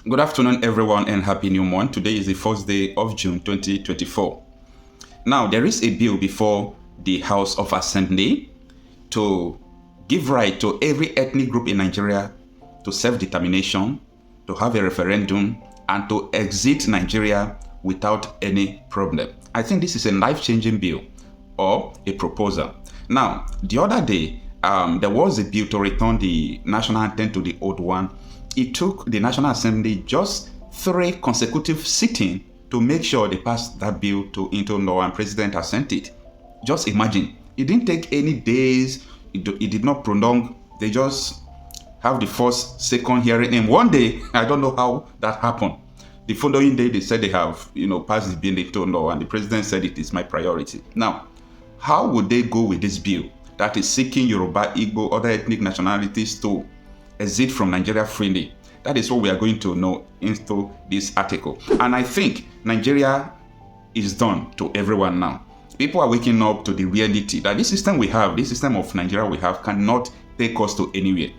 Good afternoon, everyone, and happy new month. Today is the first day of June 2024. Now, there is a bill before the House of Assembly to give right to every ethnic group in Nigeria to self-determination, to have a referendum, and to exit Nigeria without any problem. I think this is a life-changing bill or a proposal. Now, the other day, there was a bill to return the national anthem to the old one. It took the National Assembly just 3 consecutive sittings to make sure they passed that bill into law, and President has sent it. Just imagine, it didn't take any days, it did not prolong. They just have the first, second hearing in one day. I don't know how that happened. The following day, they said they have, passed the bill into law, and the president said it is my priority. Now, how would they go with this bill that is seeking Yoruba, Igbo, other ethnic nationalities to exit from Nigeria freely? That is what we are going to know into this article. And I think Nigeria is done to everyone now. People are waking up to the reality that this system we have, this system of Nigeria we have, cannot take us to anywhere.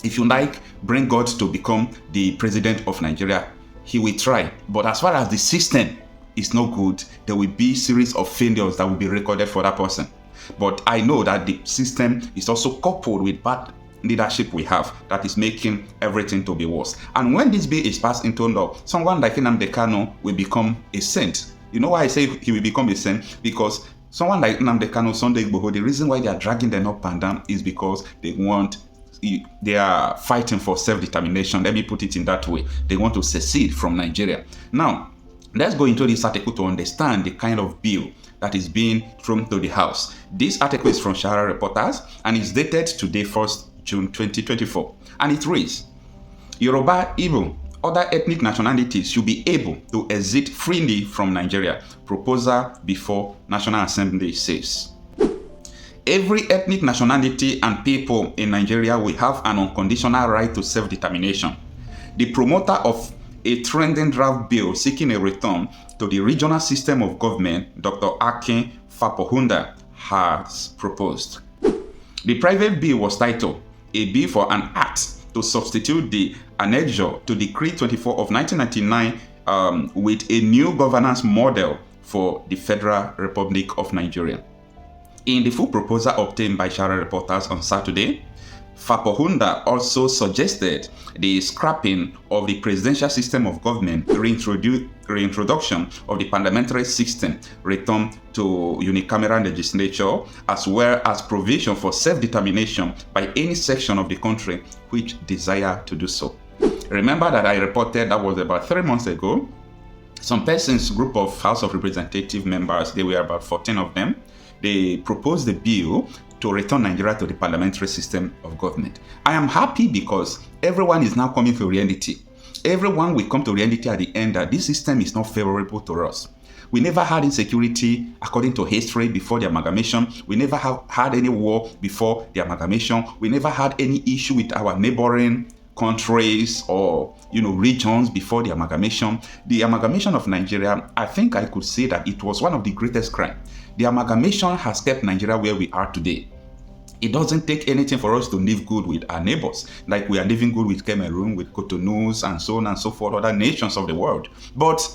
If you like, bring God to become the president of Nigeria, he will try. But as far as the system is not good, there will be a series of failures that will be recorded for that person. But I know that the system is also coupled with bad leadership we have that is making everything to be worse. And when this bill is passed into law, someone like Nnamdi Kanu will become a saint. You know why I say he will become a saint? Because someone like Nnamdi Kanu, Sunday Igbo, the reason why they are dragging them up and down is because they are fighting for self-determination. Let me put it in that way. They want to secede from Nigeria. Now, let's go into this article to understand the kind of bill that is being thrown to the House. This article is from Shara Reporters and is dated today, 1st June 2024. And it reads, Yoruba, Igbo, other ethnic nationalities should be able to exit freely from Nigeria. Proposal before National Assembly says. Every ethnic nationality and people in Nigeria will have an unconditional right to self-determination. The promoter of a trending draft bill seeking a return to the regional system of government, Dr. Akin Fapohunda, has proposed. The private bill was titled, A Bill for an Act to Substitute the Annexure to Decree 24 of 1999 with a new governance model for the Federal Republic of Nigeria. In the full proposal obtained by Shara Reporters on Saturday, Fapohunda also suggested the scrapping of the presidential system of government, reintroduction of the parliamentary system, return to unicameral legislature, as well as provision for self-determination by any section of the country which desire to do so. Remember that I reported that was about 3 months ago. Some persons, group of House of Representative members, they were about 14 of them, they proposed the bill to return Nigeria to the parliamentary system of government. I am happy because everyone is now coming to reality. Everyone will come to reality at the end that this system is not favorable to us. We never had insecurity according to history before the amalgamation. We never have had any war before the amalgamation. We never had any issue with our neighboring countries or regions before the amalgamation. The amalgamation of Nigeria, I think I could say that it was one of the greatest crimes. The amalgamation has kept Nigeria where we are today. It doesn't take anything for us to live good with our neighbors, like we are living good with Cameroon, with Cotonou, and so on and so forth, other nations of the world. But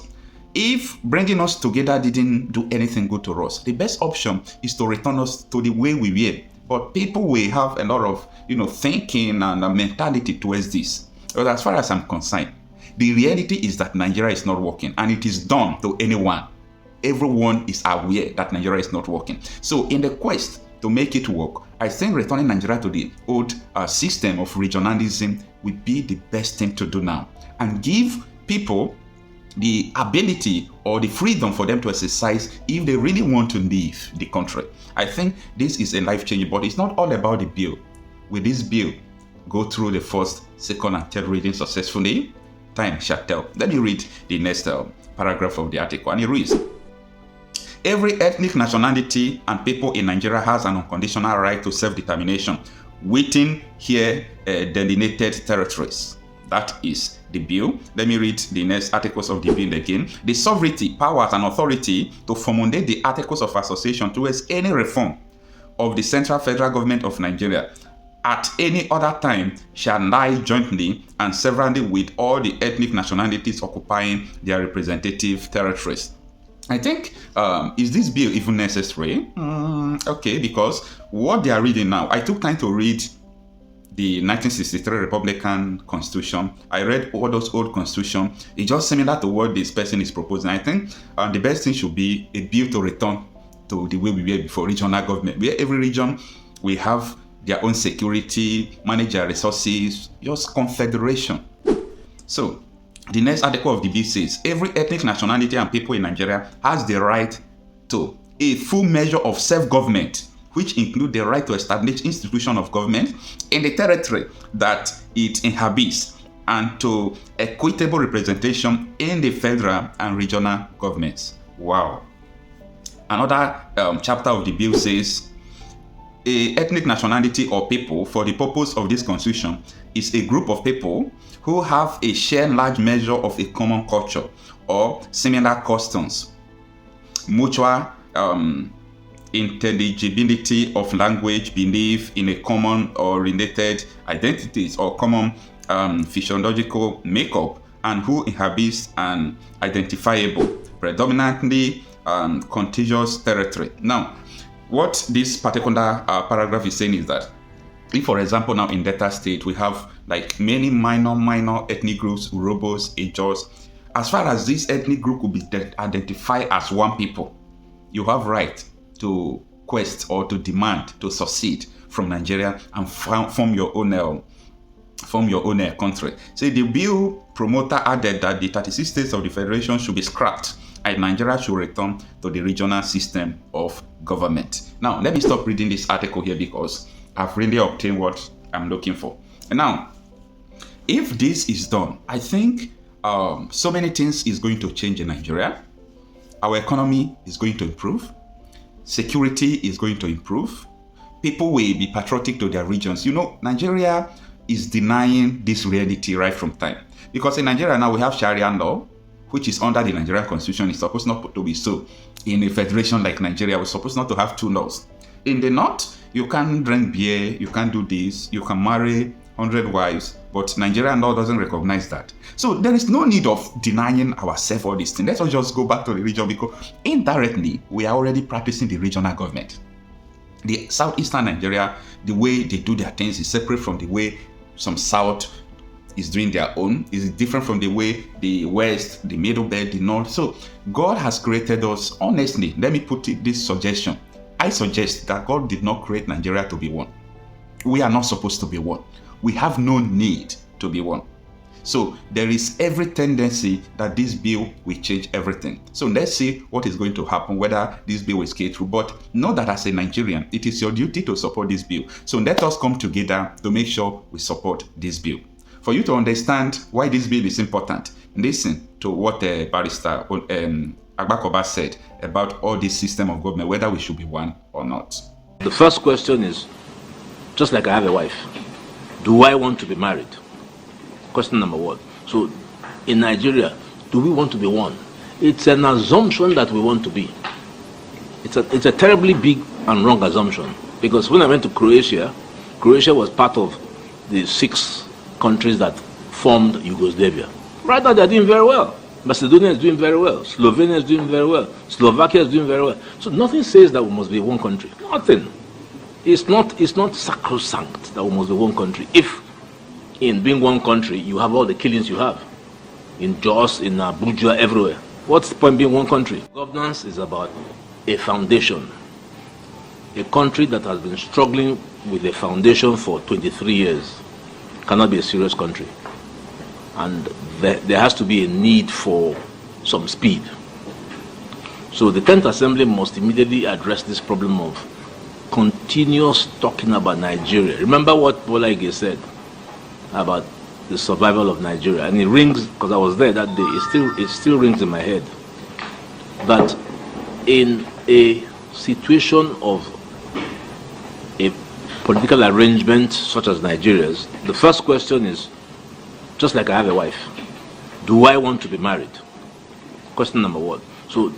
if bringing us together didn't do anything good to us, the best option is to return us to the way we were. But people will have a lot of thinking and a mentality towards this. But as far as I'm concerned, the reality is that Nigeria is not working, and it is done to anyone. Everyone is aware that Nigeria is not working. So in the quest to make it work, I think returning Nigeria to the old system of regionalism would be the best thing to do now, and give people the ability or the freedom for them to exercise if they really want to leave the country. I think this is a life-changing, but it's not all about the bill. Will this bill go through the first, second, and third reading successfully? Time shall tell. Let me read the next paragraph of the article, and it reads, Every ethnic nationality and people in Nigeria has an unconditional right to self-determination within here delineated territories. That is the bill. Let me read the next articles of the bill again. The sovereignty, powers, and authority to formulate the articles of association towards any reform of the Central Federal Government of Nigeria at any other time shall lie jointly and severally with all the ethnic nationalities occupying their representative territories. I think, is this bill even necessary? Okay, because what they are reading now, I took time to read the 1963 Republican Constitution. I read all those old Constitution. It's just similar to what this person is proposing. I think the best thing should be a bill to return to the way we were before, regional government, where every region will have their own security, manage their resources, just confederation. So, the next article of the bill says, every ethnic nationality and people in Nigeria has the right to a full measure of self-government, which include the right to establish institution of government in the territory that it inhabits, and to equitable representation in the federal and regional governments. Wow. Another chapter of the bill says, a ethnic nationality or people, for the purpose of this constitution, is a group of people who have a shared large measure of a common culture or similar customs, mutual intelligibility of language, belief in a common or related identities or common physiological makeup, and who inhabits an identifiable, predominantly contiguous territory. Now, what this particular paragraph is saying is that if, for example, now in Delta State, we have like many minor ethnic groups, Urhobos, Ijos. As far as this ethnic group could be identified as one people, you have right to quest or to demand to succeed from Nigeria and form your own country. So the bill promoter added that the 36 states of the Federation should be scrapped and Nigeria should return to the regional system of government. Now, let me stop reading this article here because I've really obtained what I'm looking for. And now, if this is done, I think so many things is going to change in Nigeria. Our economy is going to improve. Security is going to improve. People will be patriotic to their regions. You know, Nigeria is denying this reality right from time. Because in Nigeria now we have Sharia law, which is under the Nigerian constitution. It's supposed not to be so. In a federation like Nigeria, we're supposed not to have two laws. In the north, you can't drink beer, you can't do this, you can marry 100 wives, but Nigerian law doesn't recognize that. So there is no need of denying ourselves all these things. Let us just go back to the region because indirectly, we are already practicing the regional government. The southeastern Nigeria, the way they do their things is separate from the way some south is doing their own. Is different from the way the west, the middle belt, the north. So God has created us, honestly, let me put this suggestion. I suggest that God did not create Nigeria to be one. We are not supposed to be one. We have no need to be one. So there is every tendency that this bill will change everything. So let's see what is going to happen, whether this bill will scale through. But know that as a Nigerian, it is your duty to support this bill. So let us come together to make sure we support this bill. For you to understand why this bill is important, listen to what Barrister Agbakoba said about all this system of government, whether we should be one or not. The first question is, just like I have a wife, do I want to be married? Question number one. So in Nigeria, do we want to be one? It's an assumption that we want to be. It's a terribly big and wrong assumption, because when I went to Croatia, Croatia was part of the 6 countries that formed Yugoslavia. Right now they're doing very well. Macedonia is doing very well. Slovenia is doing very well. Slovakia is doing very well. So nothing says that we must be one country. Nothing. It's not sacrosanct that we must be one country. If in being one country you have all the killings you have in Jos, in Abuja, everywhere, what's the point being one country? Governance is about a foundation. A country that has been struggling with a foundation for 23 years cannot be a serious country. And there has to be a need for some speed. So the 10th Assembly must immediately address this problem of continuous talking about Nigeria. Remember what Bola Ige said about the survival of Nigeria, and it rings, because I was there that day, it still rings in my head, that in a situation of a political arrangement such as Nigeria's, the first question is, just like I have a wife, do I want to be married? Question number one. So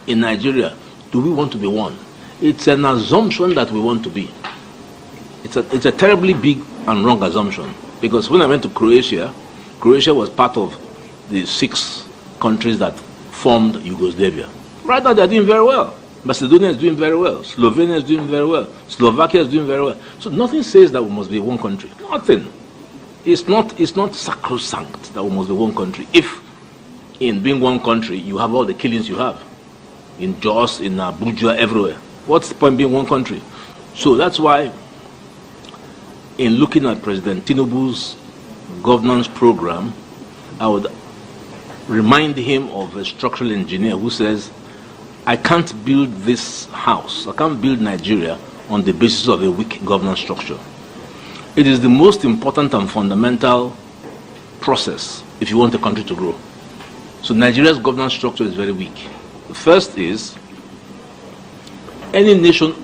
in Nigeria, do we want to be one? It's an assumption that we want to be. It's a terribly big and wrong assumption, because when I went to Croatia, Croatia was part of the 6 countries that formed Yugoslavia. Right now they're doing very well. Macedonia is doing very well. Slovenia is doing very well. Slovakia is doing very well. So nothing says that we must be one country. Nothing. It's not sacrosanct that we must be one country. If in being one country you have all the killings you have in Jos, in Abuja, everywhere, what's the point being one country? So that's why, in looking at President Tinubu's governance program, I would remind him of a structural engineer who says, I can't build this house, I can't build Nigeria on the basis of a weak governance structure. It is the most important and fundamental process if you want a country to grow. So Nigeria's governance structure is very weak. The first is, any nation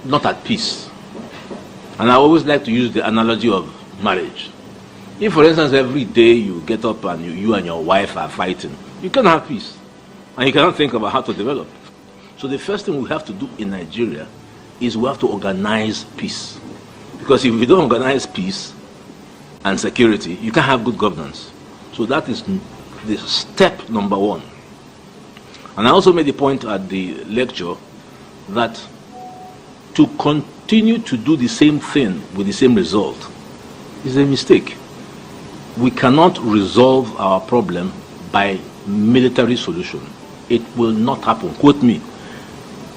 not at peace, and I always like to use the analogy of marriage. If, for instance, every day you get up and you and your wife are fighting, you cannot have peace, and you cannot think about how to develop. So the first thing we have to do in Nigeria is we have to organize peace. Because if we don't organize peace and security, you can't have good governance. So that is the step number 1. And I also made the point at the lecture that to continue to do the same thing with the same result is a mistake. We cannot resolve our problem by military solution. It will not happen. Quote me.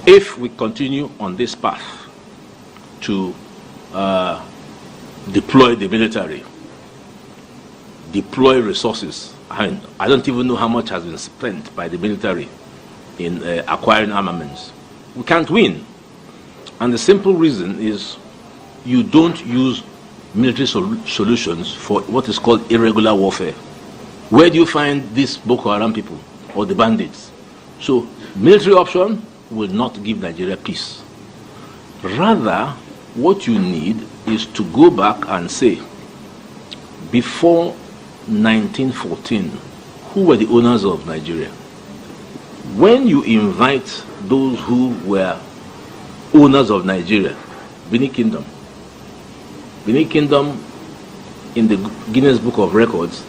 If we continue on this path to deploy the military, deploy resources, I don't even know how much has been spent by the military in acquiring armaments, we can't win. And the simple reason is you don't use military solutions for what is called irregular warfare. Where do you find these Boko Haram people or the bandits? So military option will not give Nigeria peace. Rather, what you need is to go back and say, before 1914, who were the owners of Nigeria? When you invite those who were owners of Nigeria, Benin Kingdom in the Guinness Book of Records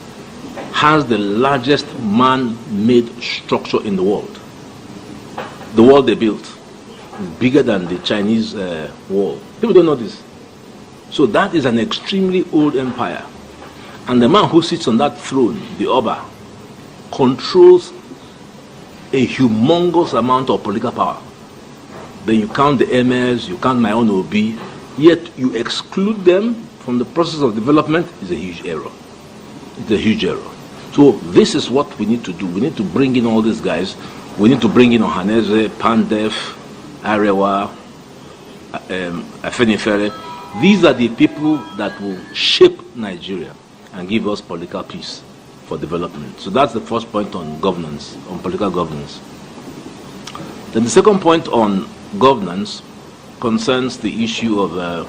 has the largest man-made structure in the world. The wall they built is bigger than the Chinese wall. People don't know this. So that is an extremely old empire. And the man who sits on that throne, the Oba, controls a humongous amount of political power. Then you count the emirs, you count my own OB, yet you exclude them from the process of development. Is a huge error. It's a huge error. So this is what we need to do. We need to bring in all these guys. We need to bring in Ohaneze, Pandef, Arewa, Afenifere. These are the people that will shape Nigeria and give us political peace for development. So that's the first point on governance, on political governance. Then the second point on governance concerns the issue of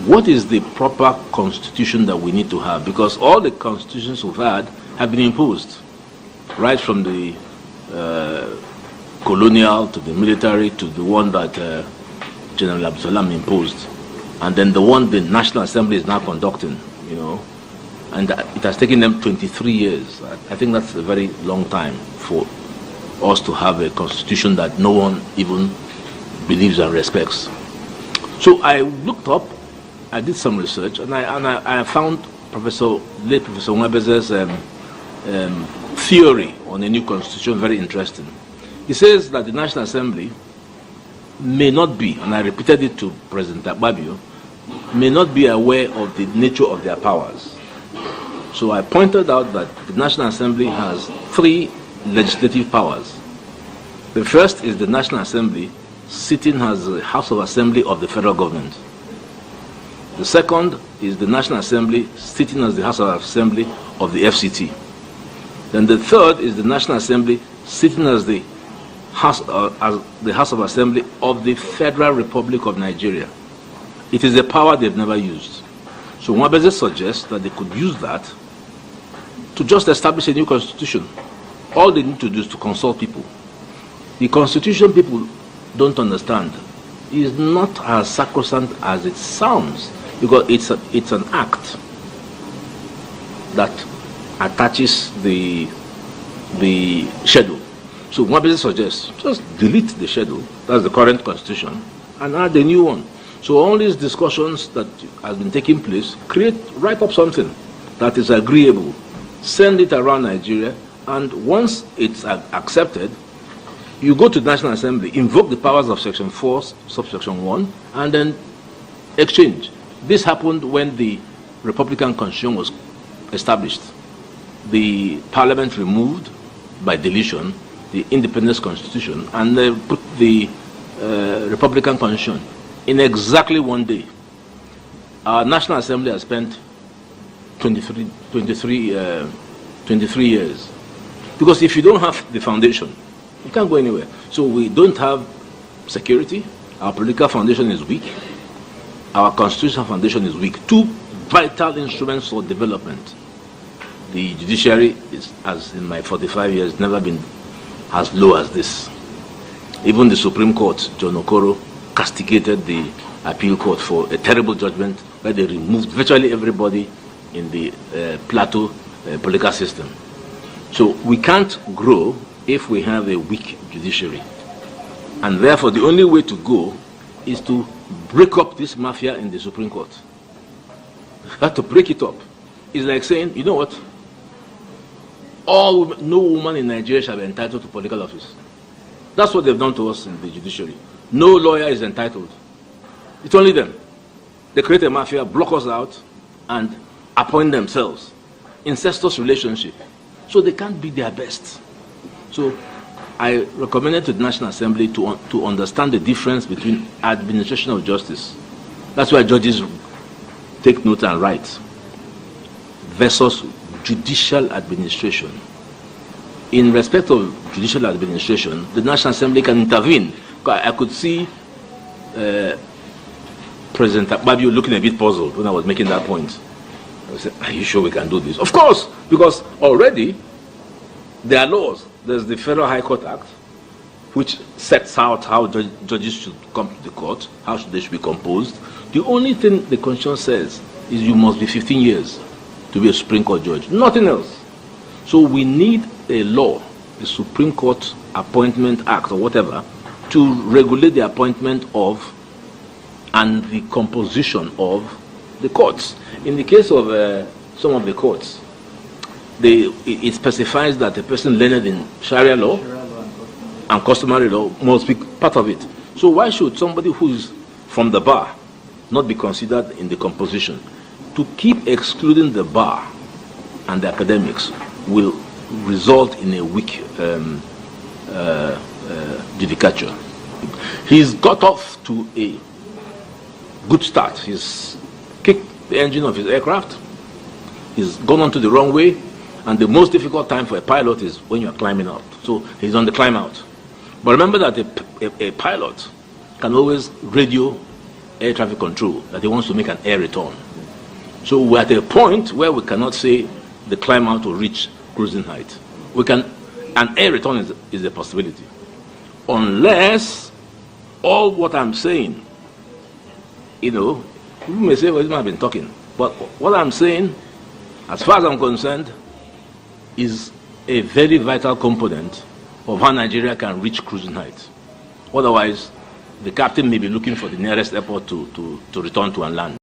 what is the proper constitution that we need to have, because all the constitutions we've had have been imposed, right from the colonial to the military to the one that General Abdulsalam imposed, and then the one the National Assembly is now conducting, you know, and it has taken them 23 years. I think that's a very long time for us to have a constitution that no one even believes and respects. So I looked up, I did some research, and I found late Professor Nwabeze's theory on a new constitution very interesting. He says that the National Assembly may not be, and I repeated it to President Akpabio, may not be aware of the nature of their powers. So I pointed out that the National Assembly has 3 legislative powers. The first is the National Assembly sitting as the House of Assembly of the federal government. The second is the National Assembly sitting as the House of Assembly of the FCT. Then the third is the National Assembly sitting as the House of Assembly of the Federal Republic of Nigeria. It is a power they've never used. So Nwabeze suggests that they could use that to just establish a new constitution. All they need to do is to consult people. The constitution people don't understand is not as sacrosanct as it sounds, because it's an act that attaches the schedule. So one person suggests, just delete the schedule, that's the current constitution, and add a new one. So all these discussions that have been taking place, write up something that is agreeable, send it around Nigeria, and once it's accepted, you go to the National Assembly, invoke the powers of Section 4, subsection 1, and then exchange. This happened when the Republican Constitution was established. The Parliament removed, by deletion, the Independence Constitution, and they put the Republican Constitution in exactly 1 day. Our National Assembly has spent 23 years. Because if you don't have the foundation, you can't go anywhere. So we don't have security. Our political foundation is weak. Our constitutional foundation is weak. Two vital instruments for development. The judiciary is, as in my 45 years, never been as low as this. Even the Supreme Court, John Okoro, castigated the appeal court for a terrible judgment where they removed virtually everybody in the plateau political system. So we can't grow if we have a weak judiciary. And therefore, the only way to go is to break up this mafia in the Supreme Court. You have to break it up. It's like saying, you know what? No woman in Nigeria shall be entitled to political office. That's what they've done to us in the judiciary. No lawyer is entitled. It's only them. They create a mafia, block us out, and appoint themselves. Incestuous relationship. So they can't be their best. So I recommended to the National Assembly to understand the difference between administration of justice. That's why judges take note and write. Versus judicial administration. In respect of judicial administration, the National Assembly can intervene. I could see President Akpabio looking a bit puzzled when I was making that point. I said, are you sure we can do this? Of course, because already there are laws. There's the Federal High Court Act, which sets out how judges should come to the court, how they should be composed. The only thing the Constitution says is you must be 15 years to be a Supreme Court judge, nothing else. So we need a law, the Supreme Court Appointment Act or whatever, to regulate the appointment of and the composition of the courts. In the case of some of the courts, it specifies that a person learned in Sharia law and customary law must be part of it. So why should somebody who is from the bar not be considered in the composition? To keep excluding the bar and the academics will result in a weak judicature. He's got off to a good start. He's kicked the engine of his aircraft. He's gone onto the wrong way. And the most difficult time for a pilot is when you're climbing out. So he's on the climb out. But remember that a pilot can always radio air traffic control that he wants to make an air return. So we're at a point where we cannot say the climb out will reach cruising height. An air return is a possibility. Unless all what I'm saying, you may say, well, I've been talking. But what I'm saying, as far as I'm concerned, is a very vital component of how Nigeria can reach cruising height. Otherwise, the captain may be looking for the nearest airport to return to and land.